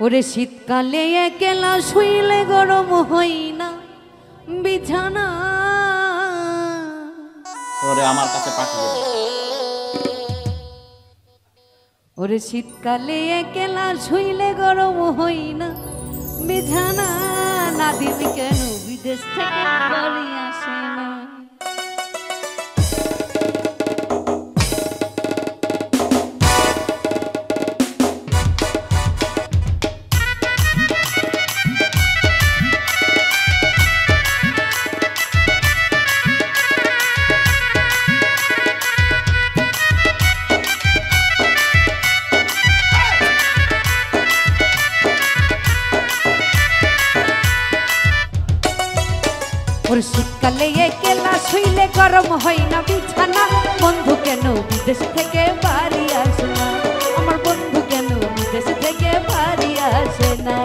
ওরে শীতকালে একলা শুইলে গরম হয় না বিছানা। ওরে আমার কাছে পাঠিয়ে দে। ওরে শীতকালে একলা শুইলে গরম হয় না বিছানা। নাদিম কেন বিদেশ থেকে বাড়ি আসে না? ওর শীতকালে একলা শুইলে গরম হয় না বিছানা। বন্ধু কেন বিদেশ থেকে বাড়ি আসে না? আমার বন্ধু কেন বিদেশ থেকে বাড়ি আসে না?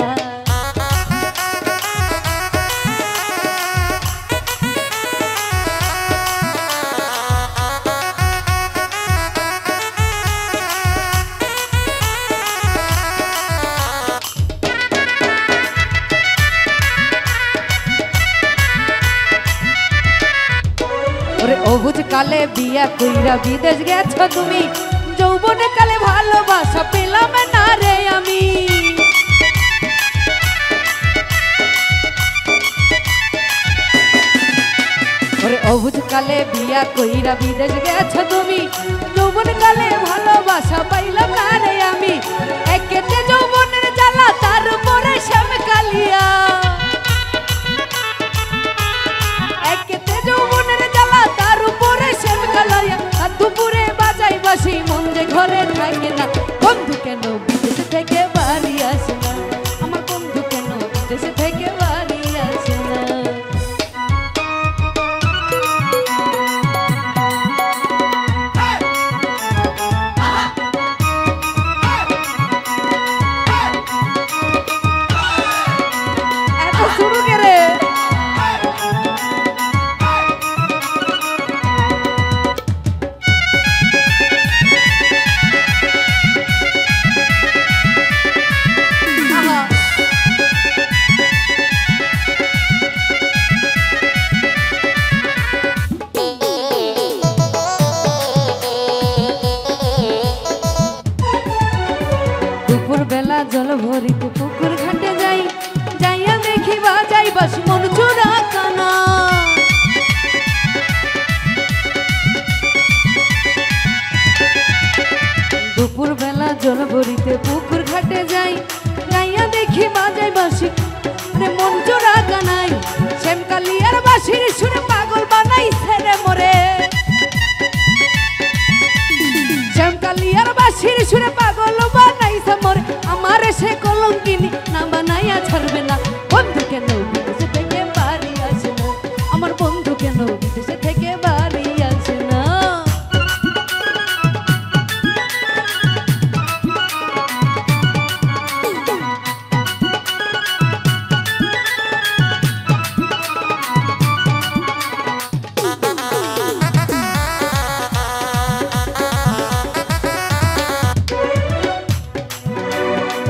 অবুঝ কালে বিয়া কইরা বিদেশ গেছো তুমি, যৌবনে কালে ভালোবাসা পেলাম না রে আমি। ওরে অবুঝ কালে বিয়া কইরা বিদেশ গেছো তুমি, যৌবনে কালে ভালোবাসা পাইলাম না রে আমি। একেতে যৌবনের জ্বালা তার উপরে শ্যাম কালিয়া, একেতে যৌবনের জ্বালা তার উপরে শ্যাম কালিয়া। আর দুপুরে বাজাই বাসি মন যে ঘরে থাকে না। বন্ধু কেন বিদেশ থেকে বাড়ি আসে না? আমার বন্ধু কেন বিদেশ থেকে বাড়ি আসে না? এত শুরু করে বেলা জল ভরিতে পুকুর ঘাটে যাই, যাইয়া দেখি বাজাই বাস মন চোরা কানা। দুপুর বেলা জল ভরিতে পুকুর ঘাটে যাই, যাইয়া দেখি বাজাই বাসি মন চোরা কানাই। শ্যাম কালিয়ার বাসির সুরে পাগল বানাই ছেড়ে মরে, শ্যাম কালিয়ার বাসির সুরে পাগল বানাইছে মরে। আমার সে কলঙ্কিনী না বানাইয়া ছাড়বে না। বন্ধু কেন বিদেশ থেকে বাড়ি আসে না? আমার বন্ধু কেন বিদেশ থেকে বাড়ি আসে না?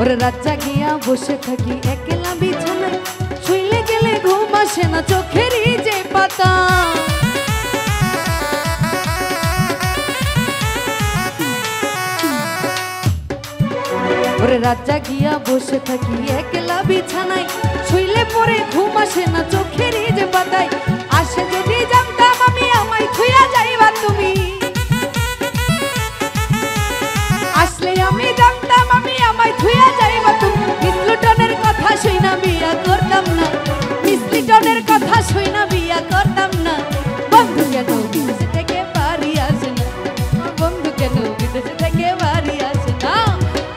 ওরে রাত জাগিয়া বসে থাকি একলা বিছানায়, শুইলে গেলে ঘুম আসে না চোখেরই যে পাতা। ওরে রাত জাগিয়া বসে থাকি একলা বিছানায়, শুইলে পরে ঘুম আসে না চোখেরই যে পাতায়। আসে যদি জানতাম আমি আমায় খুইয়া যাইবা তুমি, আসলে আমি জানতাম আমি আমায় ধুইয়া যাইবা তুমি। মিসলিটনের কথা শুইনা বিয়া করতাম না, মিসলিটনের কথা শুইনা বিয়া করতাম না। বন্ধু কেন বিদেশ থেকে বাড়ি আসে না? বন্ধু কেন বিদেশ থেকে বাড়ি আসে না?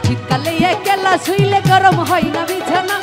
শীতকালে একলা শুইলে গরম হয় না বিছানা।